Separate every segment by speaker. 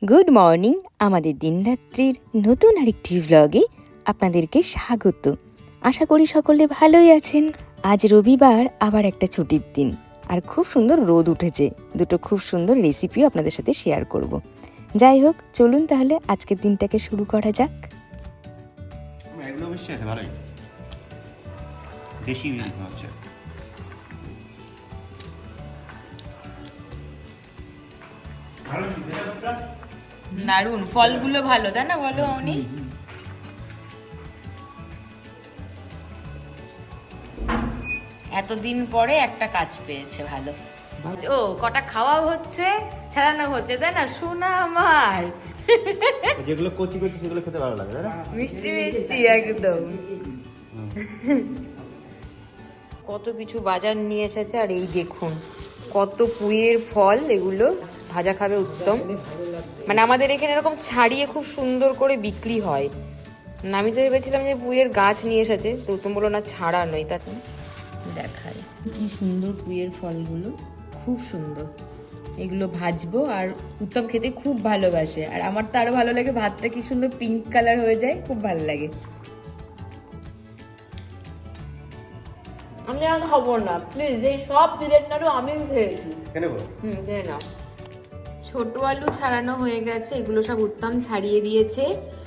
Speaker 1: Good morning. আমাদের দিনরাত্রির নতুন আরেকটি ভ্লগে আপনাদেরকে স্বাগত। আশা করি সকলে ভালোই আছেন। আজ রবিবার, আবার একটা ছুটির দিন, আর খুব সুন্দর রোদ উঠেছে। দুটো খুব সুন্দর রেসিপিও আপনাদের সাথে শেয়ার করব। যাই হোক, চলুন তাহলে আজকের দিনটাকে শুরু করা যাক।
Speaker 2: এগুলো বেশ খেতে ভালোই, দেশি হচ্ছে।
Speaker 3: দারুন, ফলগুলো ভালো, তাই না? বলো উনি। এতদিন পরে একটা কাজ পেয়েছে, ভালো। ও কটা খাওয়াও হচ্ছে, ছাড়ানো হচ্ছে, তাই না সোনা আমার?
Speaker 2: যেগুলো কচি কচি সেগুলো খেতে ভালো লাগে, তাই না?
Speaker 3: মিষ্টি মিষ্টি একদম। কত কিছু বাজার নিয়ে এসেছে, আর এই দেখুন কত পুঁইয়ের ফল। এগুলো ভাজা খাবে উত্তম। মানে আমাদের এখানে এরকম ছাড়িয়ে খুব সুন্দর করে বিক্রি হয়। আমি তো ভেবেছিলাম যে পুঁইয়ের গাছ নিয়ে এসেছে, তো উত্তম বললো না, ছাড়া নয়। তা দেখায় কি সুন্দর পুঁইয়ের ফলগুলো, খুব সুন্দর। এগুলো ভাজবো, আর উত্তম খেতে খুব ভালোবাসে, আর আমার তো আরো ভালো লাগে। ভাতটা কি সুন্দর পিঙ্ক কালার হয়ে যায়, খুব ভালো লাগে। আমি আর খাবো না, প্লিজ। এই সব দিলেন না, আমি খেয়েছি। খেয়ে নাও। ছোট আলু ছাড়ানো হয়ে গেছে, এগুলো সব উত্তম ছাড়িয়ে দিয়েছে,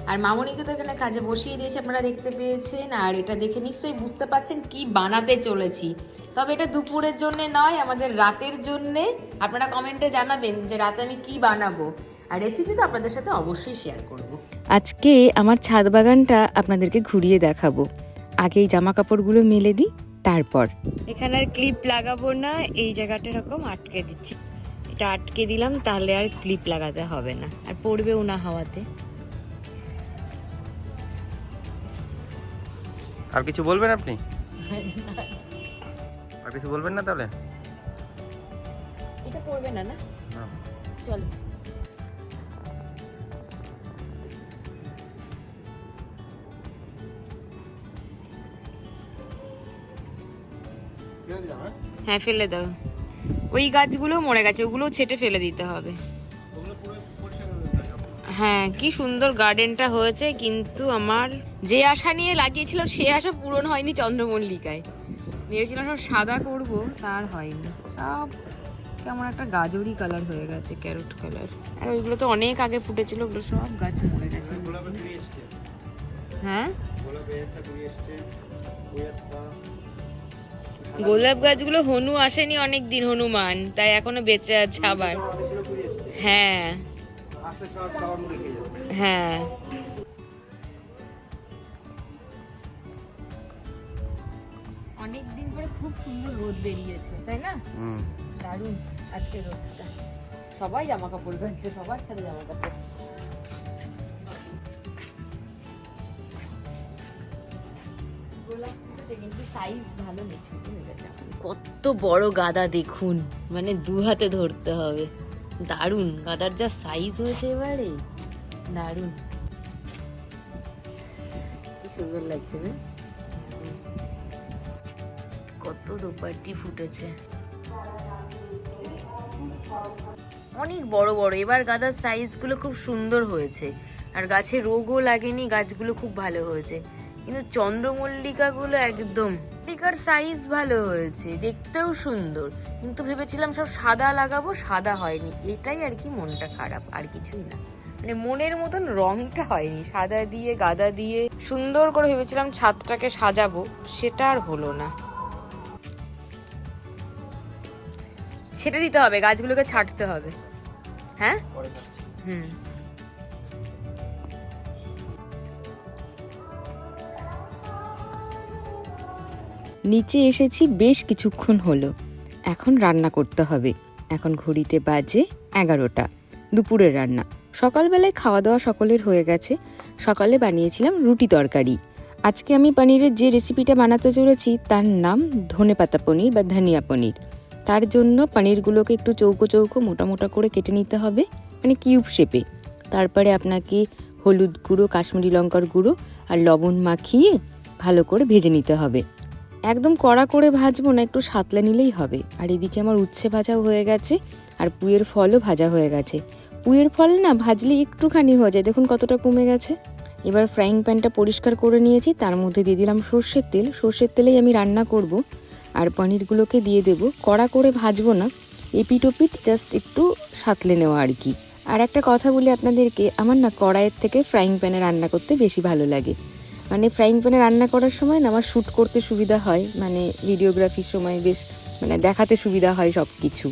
Speaker 3: আর মামনিকে তো এখানে কাজে বসিয়ে দিয়েছে, আপনারা দেখতে পেয়েছেন। আর এটা দেখে নিশ্চয়ই বুঝতে পারছেন কি বানাতে চলেছি। তবে এটা দুপুরের জন্য নয়, আমাদের রাতের জন্য। আপনারা কমেন্টে জানাবেন যে রাতে আমি কি বানাবো, আর রেসিপি তো আপনাদের সাথে অবশ্যই শেয়ার করব।
Speaker 1: আজকে আমার ছাদ বাগানটা আপনাদেরকে ঘুরিয়ে দেখাবো। আগেই জামা কাপড়গুলো মেলে দিই, তারপর। এখানে আর ক্লিপ লাগাবো না, এই জায়গাটা এরকম আটকে দিচ্ছি। এটা আটকে দিলাম, তাহলে আর ক্লিপ লাগাতে হবে না, আর পড়বেও না হাওয়াতে।
Speaker 2: আর কিছু বলবেন আপনি? আর কিছু বলবেন না তাহলে?
Speaker 3: এটা পড়বে না, না? চলো। হ্যাঁ, ফেলে দাও। ওই গাছগুলো মরে গেছে, ওগুলো ছেটে ফেলে দিতে হবে। হ্যাঁ, কি সুন্দর গার্ডেনটা হয়েছে, কিন্তু আমার যে আশা নিয়ে লাগিয়েছিল সে আশা পূরণ হয়নি। চন্দ্রমল্লিকায় ভেবেছিলাম সব সাদা করবো, তার হয়নি। সব কেমন একটা গাজরি কালার হয়ে গেছে, ক্যারট কালার। আর ওইগুলো তো অনেক আগে ফুটেছিল, ওগুলো সব গাছ মরে গেছে। হ্যাঁ, গোলাপ গাছগুলো হনু আসেনি অনেক দিন, হনুমান, তাই এখনো বেঁচে আছে আবার। হ্যাঁ হ্যাঁ, অনেক দিন পরে খুব সুন্দর রোদ বেরিয়েছে, তাই না? দারুণ আজকে রোদটা। সবাই জামা কাপড় কাচ্ছে, সবার ছাদে জামা কাপড়। কিন্তু সাইজ ভালো নেই, ছোট হয়ে গেছে। কত বড় গাদা দেখুন, মানে দু হাতে ধরতে হবে। দারুণ গাদার যা সাইজ হয়েছে এবারে, দারুণ। কি সুন্দর লাগছে না? কত দোপাটি ফুটেছে, অনেক বড় বড়। এবার গাদার সাইজগুলো খুব সুন্দর হয়েছে, আর গাছে রোগও লাগেনি, গাছগুলো খুব ভালো হয়েছে। কিন্তু চন্দ্রমল্লিকাগুলো একদম, মল্লিকার সাইজ ভালো হয়েছে, দেখতেও সুন্দর। কিন্তু ভেবেছিলাম সব সাদা লাগাবো, সাদা হয়নি। এটাই আর কি মনটা খারাপ, আর কিছুই না। মানে মনের মতন রংটা হয়নি। সাদা দিয়ে গাদা দিয়ে সুন্দর করে ভেবেছিলাম ছাদটাকে সাজাবো, সেটা আর হলো না। ছেটে দিতে হবে, গাছগুলোকে ছাঁটতে হবে। হ্যাঁ, নিচে এসেছি বেশ কিছুক্ষণ হলো। এখন রান্না করতে হবে। এখন ঘড়িতে বাজে 11টা, দুপুরের রান্না। সকালবেলায় খাওয়া দাওয়া সকলের হয়ে গেছে। সকালে বানিয়েছিলাম রুটি তরকারি। আজকে আমি পনিরের যে রেসিপিটা বানাতে চলেছি তার নাম ধনেপাতা পনির বা ধনিয়া পনির। তার জন্য পনিরগুলোকে একটু চৌকো চৌকো মোটা মোটা করে কেটে নিতে হবে, মানে কিউব শেপে। তারপরে আপনাকে হলুদ গুঁড়ো, কাশ্মীরি লঙ্কার গুঁড়ো আর লবণ মাখিয়ে ভালো করে ভেজে নিতে হবে। একদম কড়া করে ভাজবো না, একটু সাতলে নিলেই হবে। আর এদিকে আমার উচ্ছে ভাজাও হয়ে গেছে, আর পুঁইয়ের ফলও ভাজা হয়ে গেছে। পুয়ের ফল না ভাজলে একটুখানি হয়ে যায়, দেখুন কতটা কমে গেছে। এবার ফ্রাইং প্যানটা পরিষ্কার করে নিয়েছি, তার মধ্যে দিয়ে দিলাম সর্ষের তেল। সর্ষের তেলেই আমি রান্না করব। আর পনিরগুলোকে দিয়ে দেবো, কড়া করে ভাজবো না, এপিট ওপিট জাস্ট একটু সাঁতলে নেওয়া আর কি। আর একটা কথা বলি আপনাদেরকে, আমার না কড়াইয়ের থেকে ফ্রাইং প্যানে রান্না করতে বেশি ভালো লাগে। মানে ফ্রাইং প্যানে রান্না করার সময় না আমার শ্যুট করতে সুবিধা হয়, মানে ভিডিওগ্রাফির সময় বেশ মানে দেখাতে সুবিধা হয় সব কিছু।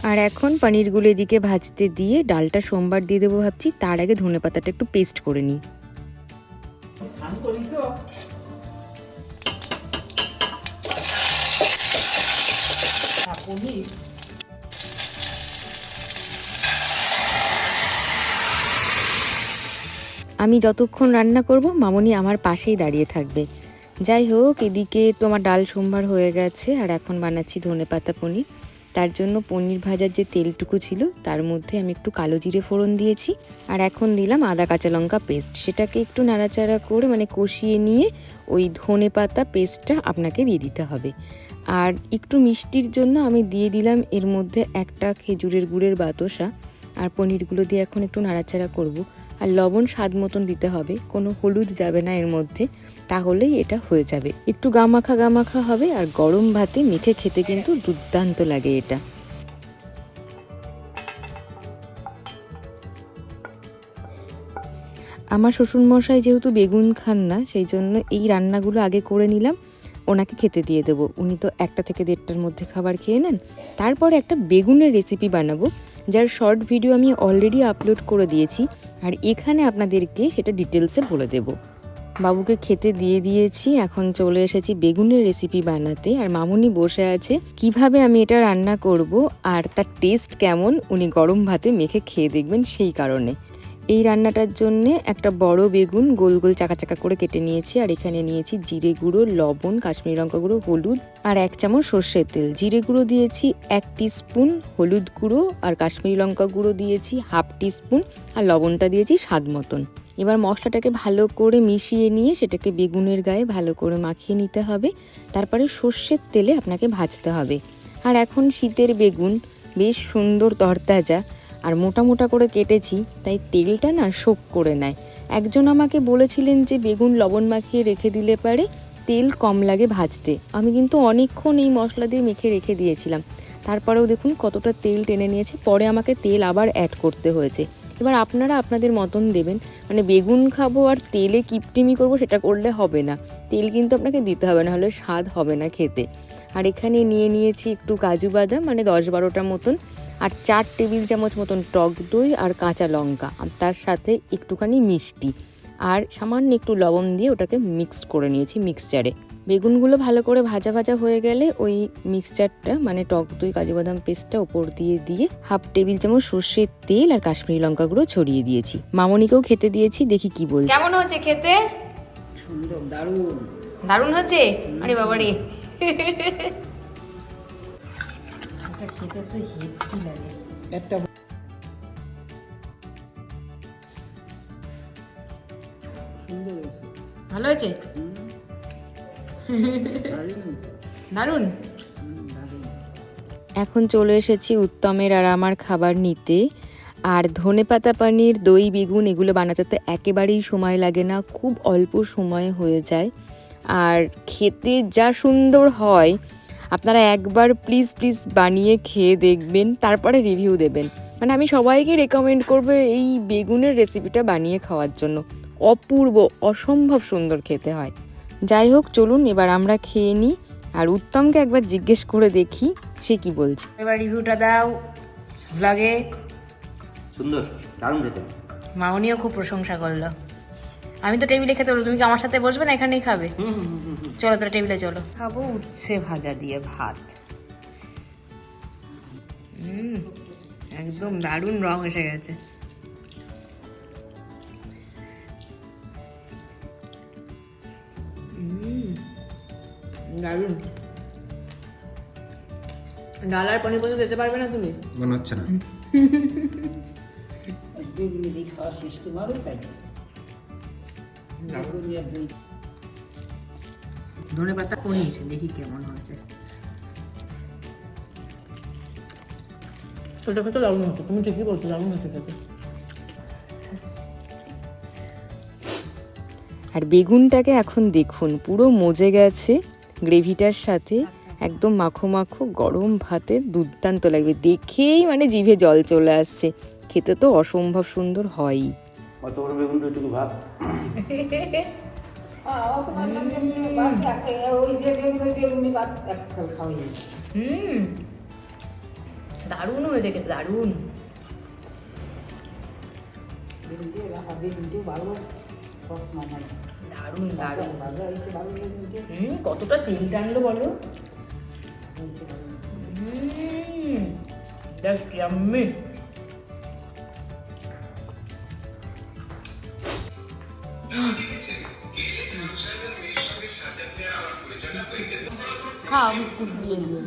Speaker 3: আর এখন পনিরগুলো এদিকে ভাজতে দিয়ে ডালটা সোমবার দিয়ে দেবো ভাবছি। তার আগে ধনেপাতাটা একটু পেস্ট করে নিই। আমি যতক্ষণ রান্না করব মামনি আমার পাশেই দাঁড়িয়ে থাকবে। যাই হোক, এদিকে তোমার ডাল সোমবার হয়ে গেছে আর এখন বানাচ্ছি ধনেপাতা পনির। তার জন্য পনির ভাজার যে তেলটুকু ছিল তার মধ্যে আমি একটু কালো জিরে ফোড়ন দিয়েছি আর এখন দিলাম আদা কাঁচা লঙ্কা পেস্ট। সেটাকে একটু নাড়াচাড়া করে মানে কষিয়ে নিয়ে ওই ধনেপাতা পেস্টটা আপনাকে দিয়ে দিতে হবে। আর একটু মিষ্টির জন্য আমি দিয়ে দিলাম এর মধ্যে একটা খেজুরের গুড়ের বাতাসা। আর পনিরগুলো দিয়ে এখন একটু নাড়াচাড়া করব। আর লবণ স্বাদ মতন দিতে হবে, কোনো হলুদ যাবে না এর মধ্যে, তাহলেই এটা হয়ে যাবে। একটু গামাখা গামাখা হবে আর গরম ভাতে মেখে খেতে কিন্তু দুর্দান্ত লাগে এটা। আমার শ্বশুরমশাই যেহেতু বেগুন খান না, সেই জন্য এই রান্নাগুলো আগে করে নিলাম, ওনাকে খেতে দিয়ে দেবো। উনি তো 1টা থেকে 1:30টার মধ্যে খাবার খেয়ে নেন। তারপরে একটা বেগুনের রেসিপি বানাবো, যার শর্ট ভিডিও আমি অলরেডি আপলোড করে দিয়েছি, আর এখানে আপনাদেরকে সেটা ডিটেলসে বলে দেব। বাবুকে খেতে দিয়ে দিয়েছি, এখন চলে এসেছি বেগুনের রেসিপি বানাতে। আর মামুনি বসে আছে কিভাবে আমি এটা রান্না করব আর তার টেস্ট কেমন উনি গরম ভাতে মেখে খেয়ে দেখবেন সেই কারণে। এই রান্নাটার জন্য একটা বড় বেগুন গোল গোল চাকা চাকা করে কেটে নিয়েছি। আর এখানে নিয়েছি জিরে গুঁড়ো, লবণ, কাশ্মীরি লঙ্কা গুঁড়ো, হলুদ আর 1 চামচ সর্ষের তেল। জিরে গুঁড়ো দিয়েছি 1 টিস্পুন, হলুদ গুঁড়ো আর কাশ্মীরি লঙ্কা গুঁড়ো দিয়েছি 1/2 টিস্পুন আর লবণটা দিয়েছি স্বাদ মতন। এবার মশলাটাকে ভালো করে মিশিয়ে নিয়ে সেটাকে বেগুনের গায়ে ভালো করে মাখিয়ে নিতে হবে। তারপরে সর্ষের তেলে আপনাকে ভাজতে হবে। আর এখন শীতের বেগুন বেশ সুন্দর তরতাজা আর মোটা মোটা করে কেটেছি, তাই তেলটা না শোক করে নেয়। একজন আমাকে বলেছিলেন যে বেগুন লবণ মাখিয়ে রেখে দিলে পারে তেল কম লাগে ভাজতে। আমি কিন্তু অনেকক্ষণ এই মশলা দিয়ে মেখে রেখে দিয়েছিলাম, তারপরেও দেখুন কতটা তেল টেনে নিয়েছে। পরে আমাকে তেল আবার অ্যাড করতে হয়েছে। এবার আপনারা আপনাদের মতন দেবেন, মানে বেগুন খাবো আর তেলে কিপটিমি করবো সেটা করলে হবে না, তেল কিন্তু আপনাকে দিতে হবে, না হলে স্বাদ হবে না খেতে। আর এখানে নিয়ে নিয়েছি একটু কাজু বাদাম, মানে 10-12টা মতন, আর 4 টেবিল চামচ মতন টক দই আর কাঁচা লঙ্কা, আর তার সাথে একটুখানি মিষ্টি আর সামান্য একটু লবণ দিয়ে ওটাকে মিক্সড করে নিয়েছি মিক্সচারে। বেগুনগুলো ভালো করে ভাজা ভাজা হয়ে গেলে ওই মিক্সচারটা মানে টক দই কাজু বাদাম পেস্টটা ওপর দিয়ে 1/2 টেবিল চামচ সর্ষের তেল আর কাশ্মীরি লঙ্কা গুঁড়ো ছড়িয়ে দিয়েছি। মামনিকেও খেতে দিয়েছি, দেখি কি বলছে। কেমন হচ্ছে খেতে?
Speaker 4: সুন্দর, দারুণ।
Speaker 3: দারুণ হচ্ছে? আরে বাবারে,
Speaker 4: এটা খেতে তো হেভি লাগে। একটা সুন্দর হয়েছে।
Speaker 3: ভালো হয়েছে? দারুণ। এখন চলে এসেছি উত্তমের আর আমার খাবার নিতে। আর ধনেপাতা পনির, দই বেগুন এগুলো বানাতে তো একেবারেই সময় লাগে না, খুব অল্প সময়ে হয়ে যায় আর খেতে যা সুন্দর হয়। আপনারা একবার প্লিজ প্লিজ বানিয়ে খেয়ে দেখবেন, তারপরে রিভিউ দেবেন। মানে আমি সবাইকে রেকমেন্ড করবো এই বেগুনের রেসিপিটা বানিয়ে খাওয়ার জন্য, অপূর্ব অসম্ভব সুন্দর খেতে হয়। যাই হোক, চলুন এবার আমরা খেয়ে নিই আর উত্তমকে একবার জিজ্ঞেস করে দেখি সে কি বলছে।
Speaker 4: এবার রিভিউটা দাও ব্লগে।
Speaker 2: সুন্দর, দারুণ খেতে।
Speaker 4: মামনিও খুব প্রশংসা করলো। আমি তো টেবিলে খেতে বলবো, তুমি কি আমার সাথে বসবে না এখানেই খাবে? চলো তোরা টেবিলে চলো। খাবো উচ্ছে ভাজা দিয়ে ভাত। একদম দারুণ রং এসে গেছে। দারুণ। ডাল আর পনির পর্যন্ত দিতে পারবে না তুমি?
Speaker 2: মনে হচ্ছে না।
Speaker 4: খাওয়া শেষ তোমারও তাই। ধনেপাতা পনির দেখি কেমন হয়েছে। সেটা খেতে দারুণ হতো, তুমি ঠিকই বলছো, দারুণ হতো খেতে।
Speaker 3: আর বেগুনটাকে এখন দেখুন পুরো মজে গেছে গ্রেভিটার সাথে, একদম মাখো মাখো গরম ভাতে দুর্দান্ত লাগবে। দেখেই মানে জিভে জল চলে আসছে। খেতে তো অসম্ভব সুন্দর হয়ই।
Speaker 2: অত বড় বেগুন তো একটু ভাত।
Speaker 4: দারুণ হয়েছে খেতে, দারুণ। দারুণ দারুণ। কতটা তেল টানলো বলো। Just yummy. খাও বিস্কুট দিয়ে দিয়ে।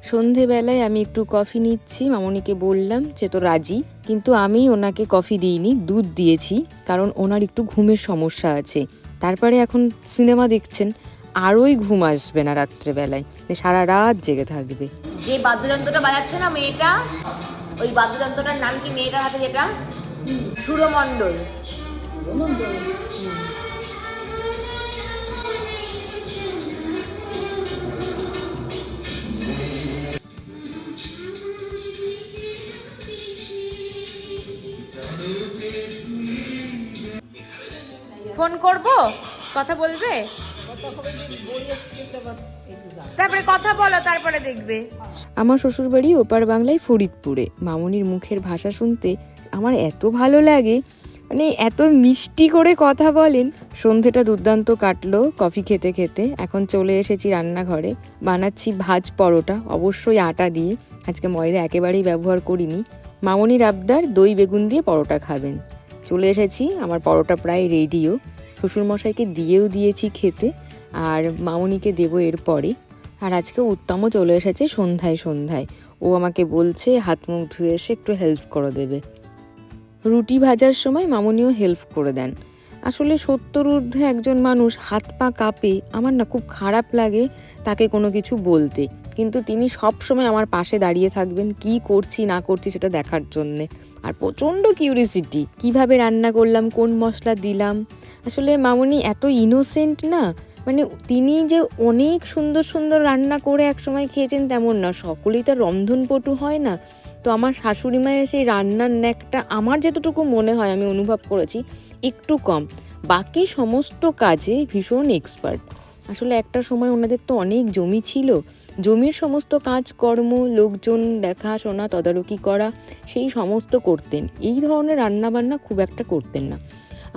Speaker 3: সন্ধেবেলায় আমি একটু কফি নিচ্ছি, মামনিকে বললাম যে তো রাজি, কিন্তু আমি ওনাকে কফি দিইনি, দুধ দিয়েছি, কারণ ওনার একটু ঘুমের সমস্যা আছে। তারপরে এখন সিনেমা দেখছেন, আরোই ঘুম আসবে না রাত্রেবেলায়, সারা রাত জেগে থাকবে।
Speaker 4: যে বাদ্যযন্ত্রটা বাজাচ্ছে না মেয়েটা, ওই বাদ্যযন্ত্রটার নাম কি মেয়েটার হাতে যেটা? সুরমণ্ডল। ফোন করব, কথা বলবে, তারপরে কথা বলো, তারপরে দেখবে।
Speaker 3: আমার শ্বশুরবাড়ি ওপার বাংলায় ফরিদপুরে। মামনির মুখের ভাষা শুনতে আমার এত ভালো লাগে, মানে এত মিষ্টি করে কথা বলেন। সন্ধেটা দুর্দান্ত কাটলো কফি খেতে খেতে। এখন চলে এসেছি রান্নাঘরে, বানাচ্ছি ভাজ পরোটা, অবশ্যই আটা দিয়ে, আজকে ময়দা একেবারেই ব্যবহার করিনি। মামনির আবদার দই বেগুন দিয়ে পরোটা খাবেন। চলে এসেছি, আমার পরোটা প্রায় রেডিও। শ্বশুরমশাইকে দিয়েও দিয়েছি খেতে, আর মামনিকে দেবো এরপরে। আর আজকে উত্তমও চলে এসেছে সন্ধ্যায়। ও আমাকে বলছে হাত মুখ ধুয়ে এসে একটু হেল্প করে দেবে। রুটি ভাজার সময় মামনিও হেল্প করে দেন। আসলে 70 ঊর্ধ্বে একজন মানুষ হাত পা কাঁপে, আমার না খুব খারাপ লাগে তাকে কোনো কিছু বলতে, কিন্তু তিনি সব সময় আমার পাশে দাঁড়িয়ে থাকবেন, কি করছি না করছি সেটা দেখার জন্যে। আর প্রচণ্ড কিউরিসিটি, কিভাবে রান্না করলাম, কোন মশলা দিলাম। আসলে মামনি এত ইনোসেন্ট না, মানে তিনি যে অনেক সুন্দর সুন্দর রান্না করে একসময় খেয়েছেন তেমন না, সকলেই তার রন্ধনপটু হয় না। তো আমার শাশুড়ি মায়ের সেই রান্নার ন্যাকটা আমার যেতটুকু মনে হয় আমি অনুভব করেছি একটু কম, বাকি সমস্ত কাজে ভীষণ এক্সপার্ট। আসলে একটা সময় ওনাদের তো অনেক জমি ছিল, জমির সমস্ত কাজকর্ম, লোকজন দেখাশোনা তদারকি করা, সেই সমস্ত করতেন। এই ধরনের রান্নাবান্না খুব একটা করতেন না।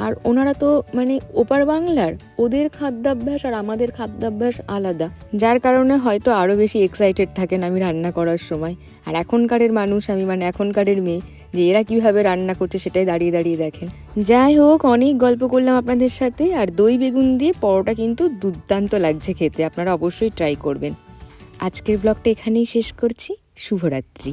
Speaker 3: আর ওনারা তো মানে ওপার বাংলার, ওদের খাদ্যাভ্যাস আর আমাদের খাদ্যাভ্যাস আলাদা, যার কারণে হয়তো আরও বেশি এক্সাইটেড থাকেন আমি রান্না করার সময়। আর এখনকারের মানুষ আমি, মানে এখনকারের মেয়ে, যে এরা কীভাবে রান্না করছে সেটাই দাঁড়িয়ে দাঁড়িয়ে দেখেন। যাই হোক, অনেক গল্প করলাম আপনাদের সাথে। আর দই বেগুন দিয়ে পরোটা কিন্তু দুর্দান্ত লাগছে খেতে, আপনারা অবশ্যই ট্রাই করবেন। আজকের ব্লগটা এখানেই শেষ করছি। শুভরাত্রি।